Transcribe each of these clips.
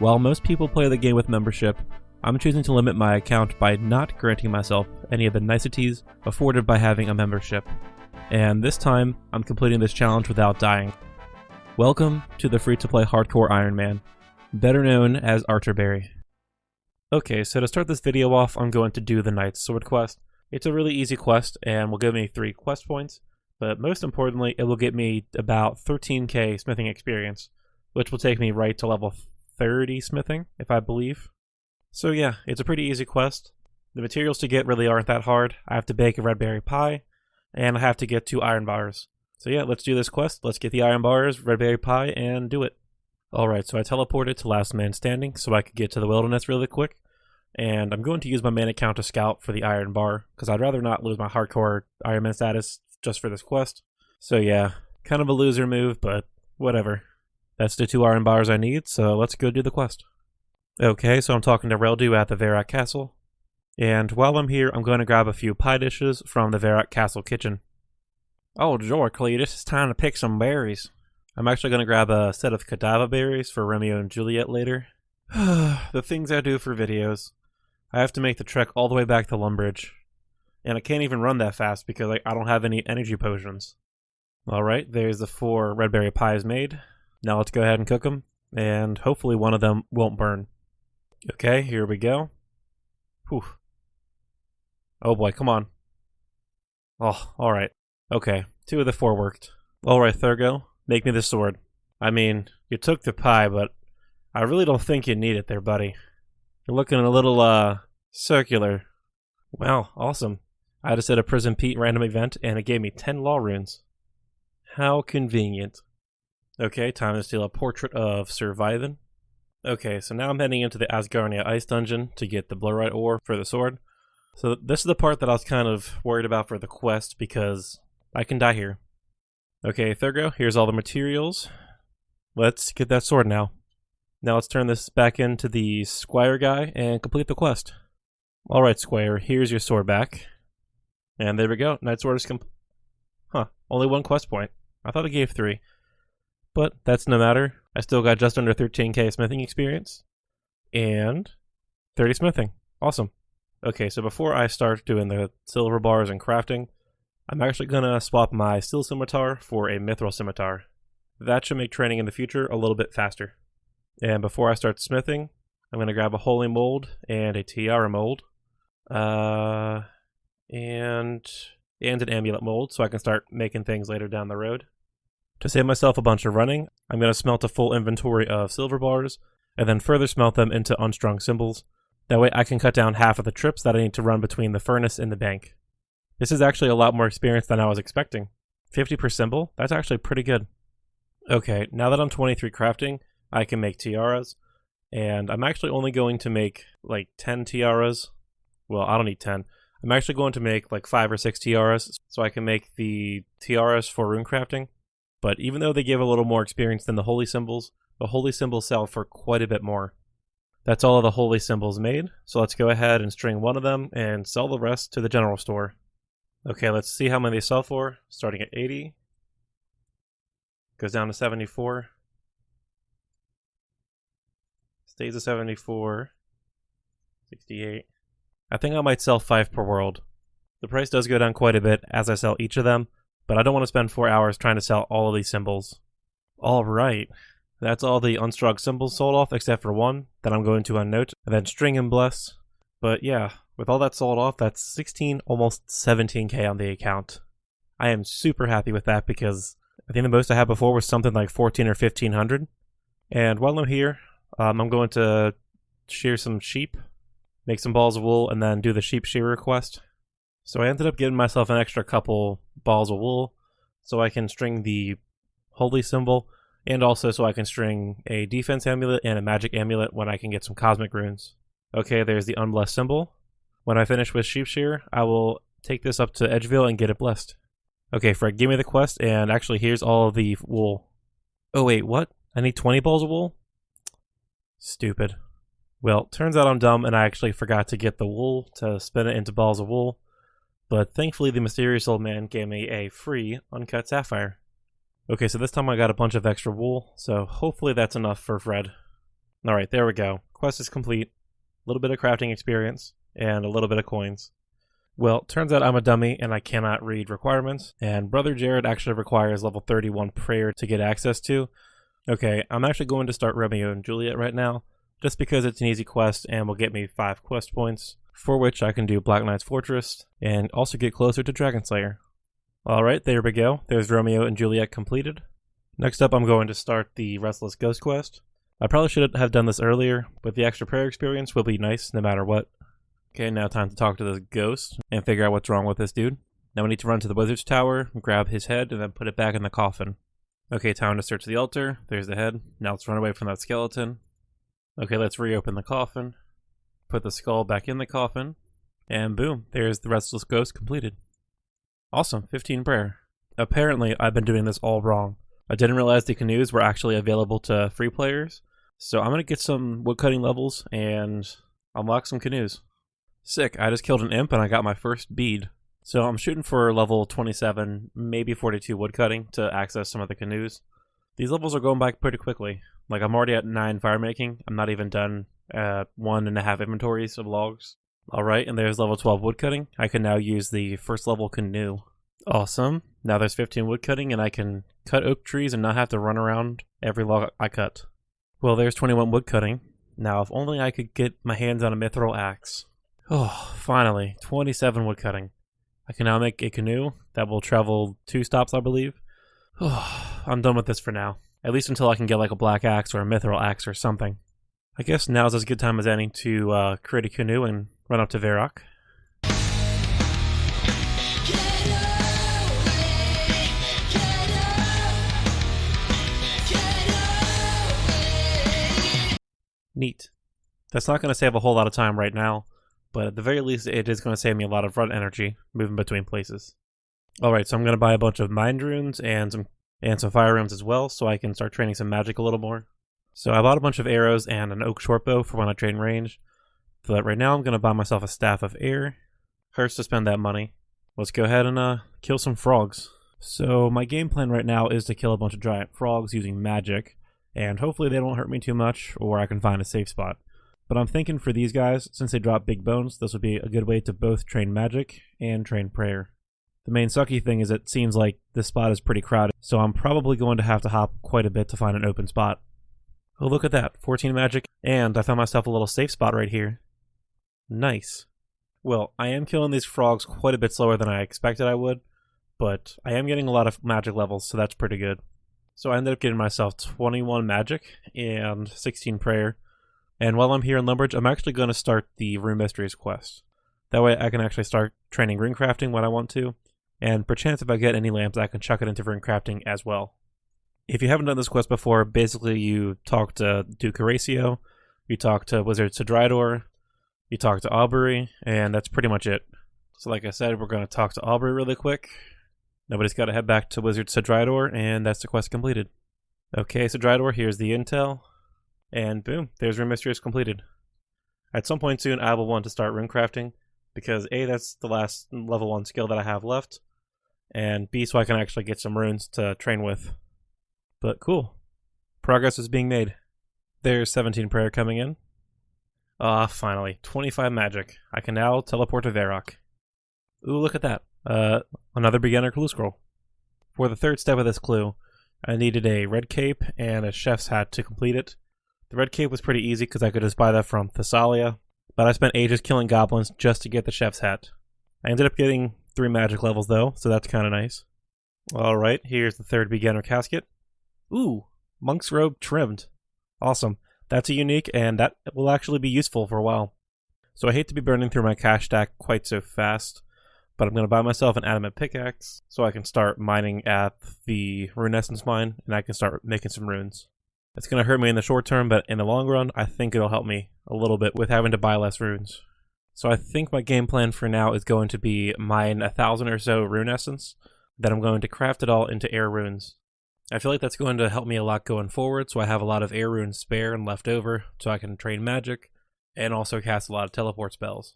While most people play the game with membership, I'm choosing to limit my account by not granting myself any of the niceties afforded by having a membership. And this time, I'm completing this challenge without dying. Welcome to the free-to-play Hardcore Ironman, better known as Archerberry. Okay, so to start this video off, I'm going to do the Knight's Sword quest. It's a really easy quest and will give me 3 quest points, but most importantly, it will get me about 13k smithing experience, which will take me right to level 30 smithing, if I believe. So yeah, it's a pretty easy quest. The materials to get really aren't that hard. I have to bake a red berry pie, and I have to get 2 iron bars. So yeah, let's do this quest. Let's get the iron bars, red berry pie, and do it. Alright, so I teleported to last man standing so I could get to the wilderness really quick. And I'm going to use my main account to scout for the iron bar, because I'd rather not lose my hardcore Ironman status just for this quest. So yeah, kind of a loser move, but whatever. That's the 2 iron bars I need, so let's go do the quest. Okay, so I'm talking to Reldu at the Varrock Castle. And while I'm here, I'm going to grab a few pie dishes from the Varrock Castle kitchen. Oh, joy, Cletus, it's time to pick some berries. I'm actually going to grab a set of Kadava berries for Romeo and Juliet later. The things I do for videos. I have to make the trek all the way back to Lumbridge. And I can't even run that fast because I don't have any energy potions. Alright, there's the 4 red berry pies made. Now let's go ahead and cook them, and hopefully one of them won't burn. Okay, here we go. Whew. Oh boy, come on. Oh, alright. Okay, 2 of the 4 worked. Alright, Thurgo, make me the sword. I mean, you took the pie, but I really don't think you need it there, buddy. You're looking a little, circular. Wow, awesome. I just did a Prison Pete random event, and it gave me 10 law runes. How convenient. Okay, time to steal a portrait of Survivin'. Okay, so now I'm heading into the Asgarnia Ice Dungeon to get the Blurite ore for the sword. So this is the part that I was kind of worried about for the quest, because I can die here. Okay, Thurgo, here's all the materials. Let's get that sword now. Now let's turn this back into the Squire guy and complete the quest. Alright, Squire, here's your sword back. And there we go, Knight Sword is complete. Huh, only 1 quest point. I thought it gave 3. But that's no matter. I still got just under 13k smithing experience. And 30 smithing. Awesome. Okay, so before I start doing the silver bars and crafting, I'm actually going to swap my steel scimitar for a mithril scimitar. That should make training in the future a little bit faster. And before I start smithing, I'm going to grab a holy mold and a tiara mold. And an amulet mold so I can start making things later down the road. To save myself a bunch of running, I'm going to smelt a full inventory of silver bars, and then further smelt them into unstrung symbols. That way I can cut down half of the trips that I need to run between the furnace and the bank. This is actually a lot more experience than I was expecting. 50 per symbol? That's actually pretty good. Okay, now that I'm 23 crafting, I can make tiaras, and I'm actually only going to make like 10 tiaras. Well, I don't need 10. I'm actually going to make like 5 or 6 tiaras, so I can make the tiaras for rune crafting. But even though they give a little more experience than the holy symbols sell for quite a bit more. That's all of the holy symbols made, so let's go ahead and string one of them and sell the rest to the general store. Okay, let's see how many they sell for. Starting at 80. Goes down to 74. Stays at 74. 68. I think I might sell 5 per world. The price does go down quite a bit as I sell each of them, but I don't want to spend 4 hours trying to sell all of these symbols. Alright, that's all the unstrung symbols sold off except for 1 that I'm going to unnote and then string and bless. But yeah, with all that sold off, that's 16, almost 17k on the account. I am super happy with that because I think the most I had before was something like 14 or 1500. And while I'm here, I'm going to shear some sheep, make some balls of wool, and then do the sheep shearer quest. So I ended up getting myself an extra couple balls of wool so I can string the holy symbol, and also so I can string a defense amulet and a magic amulet when I can get some cosmic runes. Okay, there's the unblessed symbol. When I finish with sheep shear, I will take this up to Edgeville and get it blessed. Okay, Fred, give me the quest, and actually here's all of the wool. Oh wait, what? I need 20 balls of wool? Stupid. Well, turns out I'm dumb and I actually forgot to get the wool to spin it into balls of wool. But thankfully the mysterious old man gave me a free uncut sapphire. Okay, so this time I got a bunch of extra wool, so hopefully that's enough for Fred. Alright, there we go. Quest is complete. A little bit of crafting experience, and a little bit of coins. Well, turns out I'm a dummy and I cannot read requirements, and Brother Jared actually requires level 31 prayer to get access to. Okay, I'm actually going to start Romeo and Juliet right now, just because it's an easy quest and will get me 5 quest points, for which I can do Black Knight's Fortress, and also get closer to Dragon Slayer. Alright, there we go. There's Romeo and Juliet completed. Next up, I'm going to start the Restless Ghost quest. I probably should have done this earlier, but the extra prayer experience will be nice no matter what. Okay, now time to talk to this ghost and figure out what's wrong with this dude. Now we need to run to the wizard's tower, grab his head, and then put it back in the coffin. Okay, time to search the altar. There's the head. Now let's run away from that skeleton. Okay, let's reopen the coffin. Put the skull back in the coffin. And boom, there's the Restless Ghost completed. Awesome, 15 prayer. Apparently, I've been doing this all wrong. I didn't realize the canoes were actually available to free players. So I'm going to get some woodcutting levels and unlock some canoes. Sick, I just killed an imp and I got my first bead. So I'm shooting for level 27, maybe 42 woodcutting to access some of the canoes. These levels are going by pretty quickly. Like, I'm already at 9 fire making. I'm not even done 1.5 inventories of logs. Alright, and there's level 12 woodcutting. I can now use the first level canoe. Awesome. Now there's 15 woodcutting and I can cut oak trees and not have to run around every log I cut. Well, there's 21 woodcutting. Now, if only I could get my hands on a mithril axe. Oh, finally, 27 woodcutting. I can now make a canoe that will travel 2 stops, I believe. Oh, I'm done with this for now. At least until I can get like a black axe or a mithril axe or something. I guess now's as good time as any to create a canoe and run up to Varrock. Neat. That's not going to save a whole lot of time right now, but at the very least it is going to save me a lot of run energy moving between places. Alright, so I'm going to buy a bunch of mind runes and some fire runes as well, so I can start training some magic a little more. So I bought a bunch of arrows and an oak shortbow for when I train range, but right now I'm going to buy myself a staff of air. First to spend that money, let's go ahead and kill some frogs. So my game plan right now is to kill a bunch of giant frogs using magic, and hopefully they don't hurt me too much, or I can find a safe spot. But I'm thinking for these guys, since they drop big bones, this would be a good way to both train magic and train prayer. The main sucky thing is it seems like this spot is pretty crowded, so I'm probably going to have to hop quite a bit to find an open spot. Oh, look at that, 14 magic, and I found myself a little safe spot right here. Nice. Well, I am killing these frogs quite a bit slower than I expected I would, but I am getting a lot of magic levels, so that's pretty good. So I ended up getting myself 21 magic and 16 prayer. And while I'm here in Lumbridge, I'm actually going to start the Rune Mysteries quest. That way I can actually start training rune crafting when I want to. And perchance if I get any lamps, I can chuck it into rune crafting as well. If you haven't done this quest before, basically you talk to Duke Horatio, you talk to Wizard Sidridor, you talk to Aubrey, and that's pretty much it. So like I said, we're going to talk to Aubrey really quick. Nobody's got to head back to Wizard Sidridor, and that's the quest completed. Okay, Sidridor, here's the intel. And boom, there's Rune Mysteries completed. At some point soon, I will want to start rune crafting, because A, that's the last level 1 skill that I have left, and B, so I can actually get some runes to train with. But cool. Progress is being made. There's 17 prayer coming in. Ah, finally. 25 magic. I can now teleport to Varrock. Ooh, look at that. Another beginner clue scroll. For the third step of this clue, I needed a red cape and a chef's hat to complete it. The red cape was pretty easy because I could just buy that from Thessalia, but I spent ages killing goblins just to get the chef's hat. I ended up getting 3 magic levels though, so that's kind of nice. Alright, here's the third beginner casket. Ooh, monk's robe trimmed. Awesome. That's a unique, and that will actually be useful for a while. So I hate to be burning through my cash stack quite so fast, but I'm going to buy myself an adamant pickaxe so I can start mining at the rune essence mine, and I can start making some runes. It's going to hurt me in the short term, but in the long run, I think it'll help me a little bit with having to buy less runes. So I think my game plan for now is going to be mine 1,000 or so rune essence, then I'm going to craft it all into air runes. I feel like that's going to help me a lot going forward, so I have a lot of air runes spare and left over, so I can train magic, and also cast a lot of teleport spells.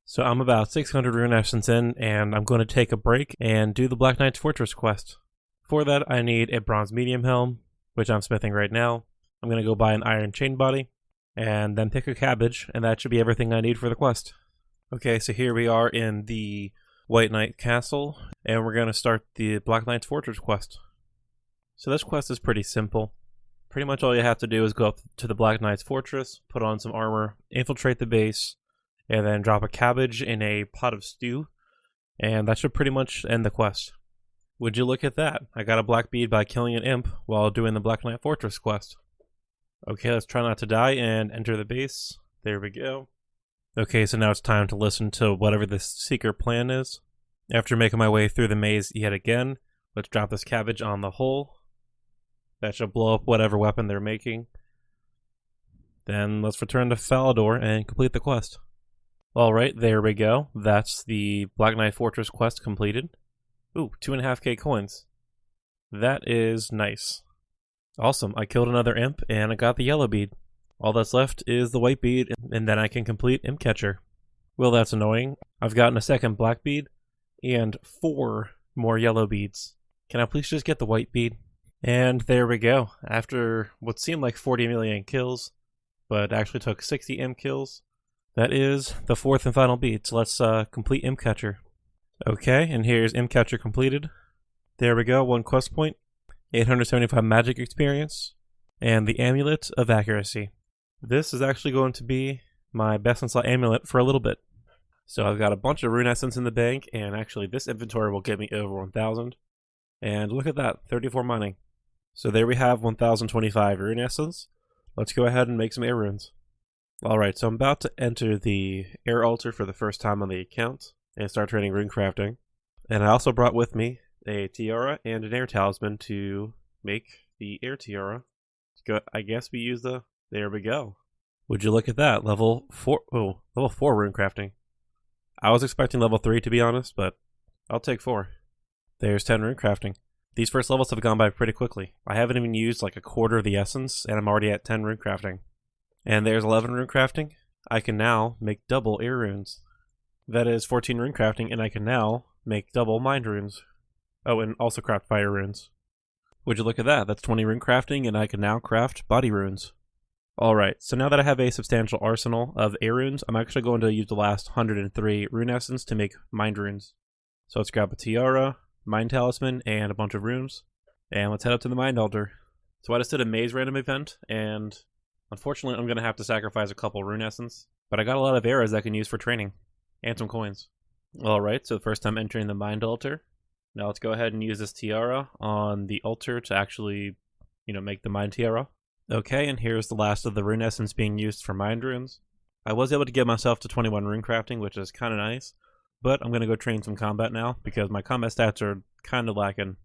So I'm about 600 rune essence in, and I'm going to take a break and do the Black Knight's Fortress quest. For that, I need a bronze medium helm, which I'm smithing right now, I'm going to go buy an iron chain body, and then pick a cabbage, and that should be everything I need for the quest. Okay, so here we are in the White Knight Castle, and we're going to start the Black Knight's Fortress quest. So this quest is pretty simple. Pretty much all you have to do is go up to the Black Knight's Fortress, put on some armor, infiltrate the base, and then drop a cabbage in a pot of stew, and that should pretty much end the quest. Would you look at that? I got a black bead by killing an imp while doing the Black Knight Fortress quest. Okay, let's try not to die and enter the base. There we go. Okay, so now it's time to listen to whatever this secret plan is. After making my way through the maze yet again, let's drop this cabbage on the hole. That should blow up whatever weapon they're making. Then let's return to Falador and complete the quest. Alright, there we go. That's the Black Knight Fortress quest completed. Ooh, 2.5k coins. That is nice. Awesome, I killed another imp and I got the yellow bead. All that's left is the white bead, and then I can complete Imp Catcher. Well, that's annoying. I've gotten a second black bead, and 4 more yellow beads. Can I please just get the white bead? And there we go. After what seemed like 40 million kills, but actually took 60 imp kills, that is the 4th and final bead. So let's complete Imp Catcher. Okay, and here's Imp Catcher completed. There we go, 1 quest point, 875 magic experience, and the Amulet of Accuracy. This is actually going to be my best in slot amulet for a little bit. So I've got a bunch of rune essence in the bank, and actually this inventory will get me over 1,000. And look at that, 34 mining. So there we have 1,025 rune essence. Let's go ahead and make some air runes. Alright, so I'm about to enter the air altar for the first time on the account and start training rune crafting. And I also brought with me a tiara and an air talisman to make the air tiara. I guess we use the... There we go. Would you look at that? Level 4. Oh, level 4 rune crafting. I was expecting level 3 to be honest, but I'll take 4. There's 10 rune crafting. These first levels have gone by pretty quickly. I haven't even used like a quarter of the essence, and I'm already at 10 rune crafting. And there's 11 rune crafting. I can now make double air runes. That is 14 rune crafting, and I can now make double mind runes. Oh, and also craft fire runes. Would you look at that? That's 20 rune crafting, and I can now craft body runes. Alright, so now that I have a substantial arsenal of air runes, I'm actually going to use the last 103 rune essence to make mind runes. So let's grab a tiara, mind talisman, and a bunch of runes. And let's head up to the mind altar. So I just did a maze random event, and unfortunately I'm going to have to sacrifice a couple rune essence. But I got a lot of arrows I can use for training, and some coins. Alright, so first time entering the mind altar. Now let's go ahead and use this tiara on the altar to actually, make the mind tiara. Okay, and here's the last of the rune essence being used for mind runes. I was able to get myself to 21 rune crafting, which is kind of nice, but I'm going to go train some combat now because my combat stats are kind of lacking.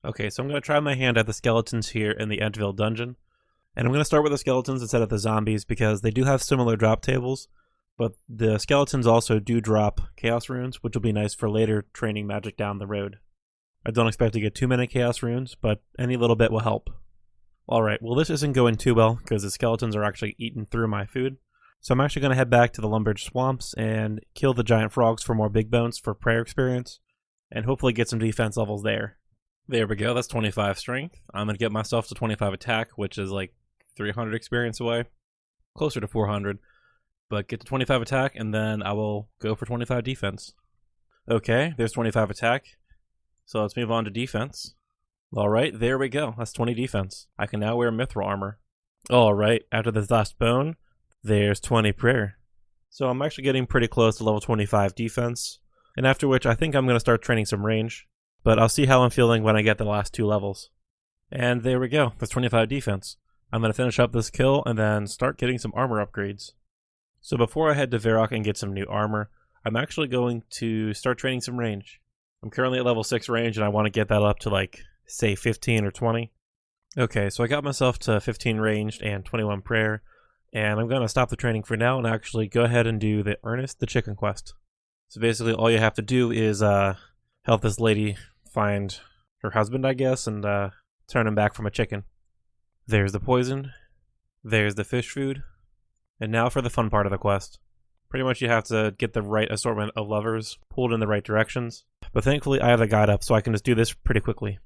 Okay, so I'm going to try my hand at the skeletons here in the Entville dungeon, and I'm going to start with the skeletons instead of the zombies because they do have similar drop tables, but the skeletons also do drop chaos runes, which will be nice for later training magic down the road. I don't expect to get too many chaos runes, but any little bit will help. Alright, well this isn't going too well because the skeletons are actually eating through my food. So I'm actually going to head back to the Lumbridge Swamps and kill the giant frogs for more big bones for prayer experience. And hopefully get some defense levels there. There we go, that's 25 strength. I'm going to get myself to 25 attack, which is like 300 experience away. Closer to 400. But get to 25 attack and then I will go for 25 defense. Okay, there's 25 attack. So let's move on to defense. Alright, there we go. That's 20 defense. I can now wear mithril armor. Alright, after this last bone, there's 20 prayer. So I'm actually getting pretty close to level 25 defense. And after which, I think I'm going to start training some range. But I'll see how I'm feeling when I get the last 2 levels. And there we go. That's 25 defense. I'm going to finish up this kill and then start getting some armor upgrades. So before I head to Varrock and get some new armor, I'm actually going to start training some range. I'm currently at level 6 range and I want to get that up to like, say 15 or 20. Okay, so I got myself to 15 ranged and 21 prayer, and I'm going to stop the training for now and actually go ahead and do the Ernest the Chicken quest. So basically all you have to do is help this lady find her husband, I guess, and turn him back from a chicken. There's the poison, there's the fish food, and now for the fun part of the quest. Pretty much you have to get the right assortment of levers pulled in the right directions, but thankfully I have the guide up so I can just do this pretty quickly.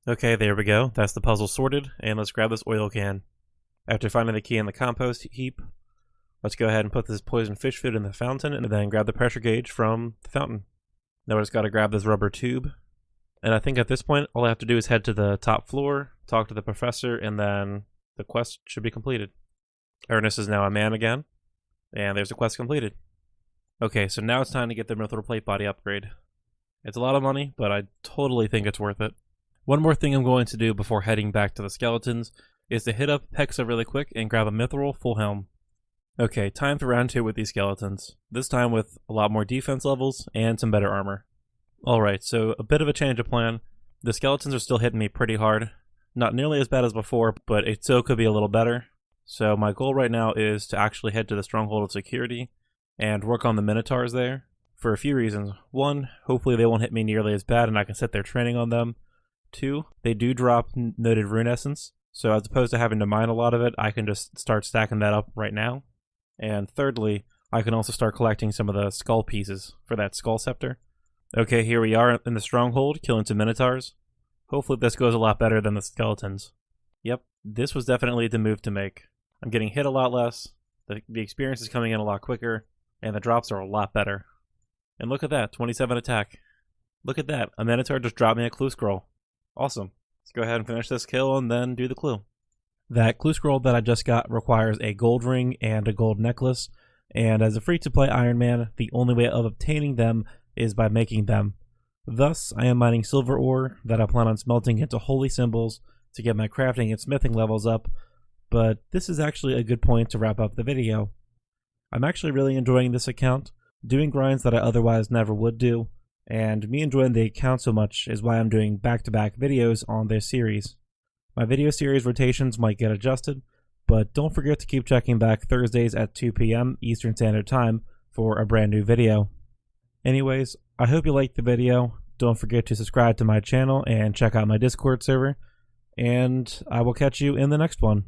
Okay, there we go. That's the puzzle sorted, and let's grab this oil can. After finding the key in the compost heap, let's go ahead and put this poison fish food in the fountain, and then grab the pressure gauge from the fountain. Now we just gotta grab this rubber tube, and I think at this point, all I have to do is head to the top floor, talk to the professor, and then the quest should be completed. Ernest is now a man again, and there's the quest completed. Okay, so now it's time to get the mithril plate body upgrade. It's a lot of money, but I totally think it's worth it. One more thing I'm going to do before heading back to the skeletons is to hit up Pexa really quick and grab a mithril full helm. Okay, time for round 2 with these skeletons, this time with a lot more defense levels and some better armor. Alright, so a bit of a change of plan. The skeletons are still hitting me pretty hard. Not nearly as bad as before, but it still could be a little better. So my goal right now is to actually head to the Stronghold of Security and work on the Minotaurs there for a few reasons. 1, hopefully they won't hit me nearly as bad and I can set their training on them. 2, they do drop noted rune essence, so as opposed to having to mine a lot of it, I can just start stacking that up right now. And thirdly, I can also start collecting some of the skull pieces for that skull scepter. Okay, here we are in the Stronghold, killing some Minotaurs. Hopefully this goes a lot better than the skeletons. Yep, this was definitely the move to make. I'm getting hit a lot less, the experience is coming in a lot quicker, and the drops are a lot better. And look at that, 27 attack. Look at that, a Minotaur just dropped me a clue scroll. Awesome. Let's go ahead and finish this kill and then do the clue. That clue scroll that I just got requires a gold ring and a gold necklace, and as a free-to-play Iron Man, the only way of obtaining them is by making them. Thus, I am mining silver ore that I plan on smelting into holy symbols to get my crafting and smithing levels up, but this is actually a good point to wrap up the video. I'm actually really enjoying this account, doing grinds that I otherwise never would do, and me enjoying the account so much is why I'm doing back-to-back videos on this series. My video series rotations might get adjusted, but don't forget to keep checking back Thursdays at 2 p.m. Eastern Standard Time for a brand new video. Anyways, I hope you liked the video. Don't forget to subscribe to my channel and check out my Discord server, and I will catch you in the next one.